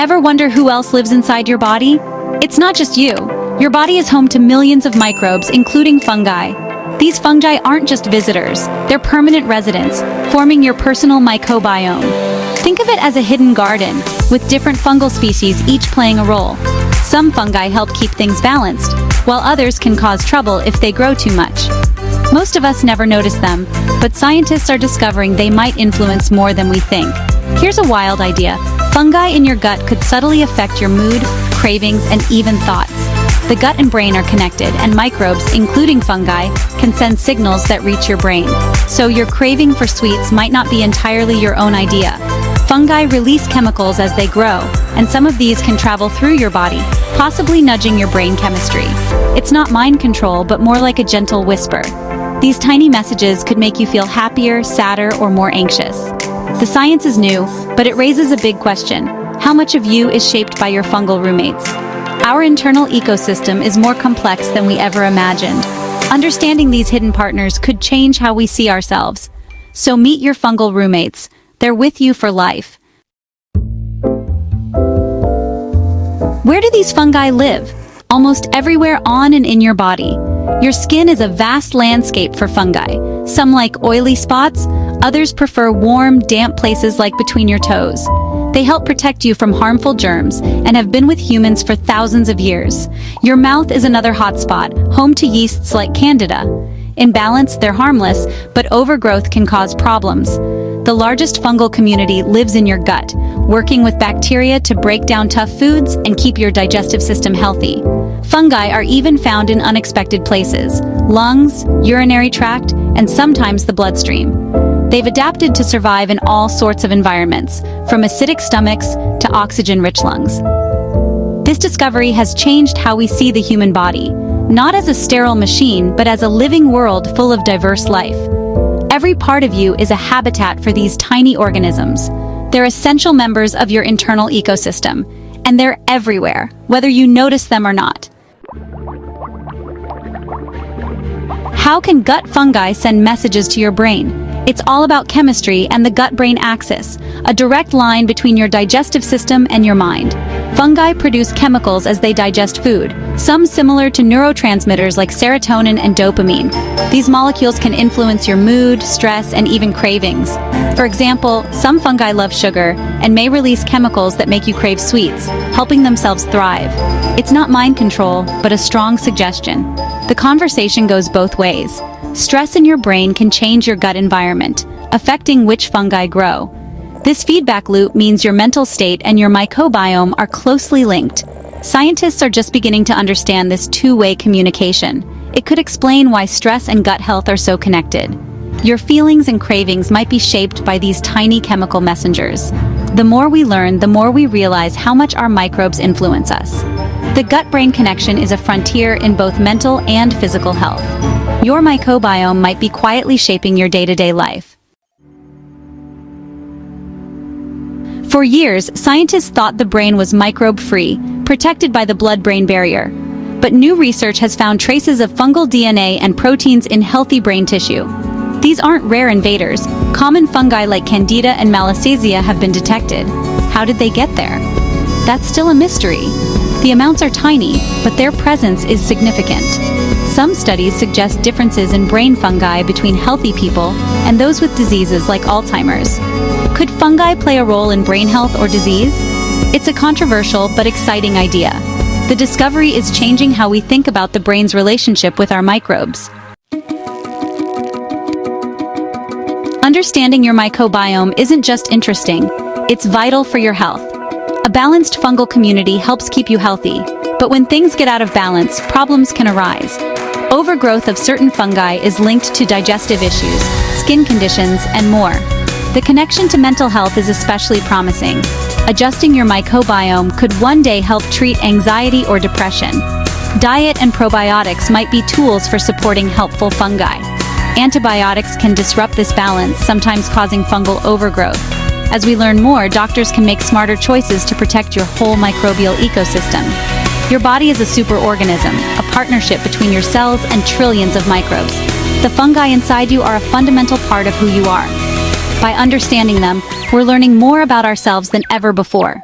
Ever wonder who else lives inside your body? It's not just you. Your body is home to millions of microbes, including fungi. These fungi aren't just visitors, they're permanent residents, forming your personal microbiome. Think of it as a hidden garden, with different fungal species each playing a role. Some fungi help keep things balanced, while others can cause trouble if they grow too much. Most of us never notice them, but scientists are discovering they might influence more than we think. Here's a wild idea. Fungi in your gut could subtly affect your mood, cravings, and even thoughts. The gut and brain are connected, and microbes, including fungi, can send signals that reach your brain. So your craving for sweets might not be entirely your own idea. Fungi release chemicals as they grow, and some of these can travel through your body, possibly nudging your brain chemistry. It's not mind control, but more like a gentle whisper. These tiny messages could make you feel happier, sadder, or more anxious. The science is new, but it raises a big question. How much of you is shaped by your fungal roommates? Our internal ecosystem is more complex than we ever imagined. Understanding these hidden partners could change how we see ourselves. So meet your fungal roommates. They're with you for life. Where do these fungi live? Almost everywhere on and in your body. Your skin is a vast landscape for fungi. Some like oily spots, others prefer warm, damp places like between your toes. They help protect you from harmful germs and have been with humans for thousands of years. Your mouth is another hotspot, home to yeasts like Candida. In balance, they're harmless, but overgrowth can cause problems. The largest fungal community lives in your gut, working with bacteria to break down tough foods and keep your digestive system healthy. Fungi are even found in unexpected places: lungs, urinary tract, and sometimes the bloodstream. They've adapted to survive in all sorts of environments, from acidic stomachs to oxygen-rich lungs. This discovery has changed how we see the human body, not as a sterile machine, but as a living world full of diverse life. Every part of you is a habitat for these tiny organisms. They're essential members of your internal ecosystem, and they're everywhere, whether you notice them or not. How can gut fungi send messages to your brain? It's all about chemistry and the gut-brain axis, a direct line between your digestive system and your mind. Fungi produce chemicals as they digest food, some similar to neurotransmitters like serotonin and dopamine. These molecules can influence your mood, stress, and even cravings. For example, some fungi love sugar and may release chemicals that make you crave sweets, helping themselves thrive. It's not mind control, but a strong suggestion. The conversation goes both ways. Stress in your brain can change your gut environment, affecting which fungi grow. This feedback loop means your mental state and your microbiome are closely linked. Scientists are just beginning to understand this two-way communication. It could explain why stress and gut health are so connected. Your feelings and cravings might be shaped by these tiny chemical messengers. The more we learn, the more we realize how much our microbes influence us. The gut-brain connection is a frontier in both mental and physical health. Your microbiome might be quietly shaping your day-to-day life. For years, scientists thought the brain was microbe-free, protected by the blood-brain barrier. But new research has found traces of fungal DNA and proteins in healthy brain tissue. These aren't rare invaders. Common fungi like Candida and Malassezia have been detected. How did they get there? That's still a mystery. The amounts are tiny, but their presence is significant. Some studies suggest differences in brain fungi between healthy people and those with diseases like Alzheimer's. Could fungi play a role in brain health or disease? It's a controversial but exciting idea. The discovery is changing how we think about the brain's relationship with our microbes. Understanding your microbiome isn't just interesting, it's vital for your health. A balanced fungal community helps keep you healthy, but when things get out of balance, problems can arise. Overgrowth of certain fungi is linked to digestive issues, skin conditions, and more. The connection to mental health is especially promising. Adjusting your microbiome could one day help treat anxiety or depression. Diet and probiotics might be tools for supporting helpful fungi. Antibiotics can disrupt this balance, sometimes causing fungal overgrowth. As we learn more, doctors can make smarter choices to protect your whole microbial ecosystem. Your body is a superorganism, a partnership between your cells and trillions of microbes. The fungi inside you are a fundamental part of who you are. By understanding them, we're learning more about ourselves than ever before.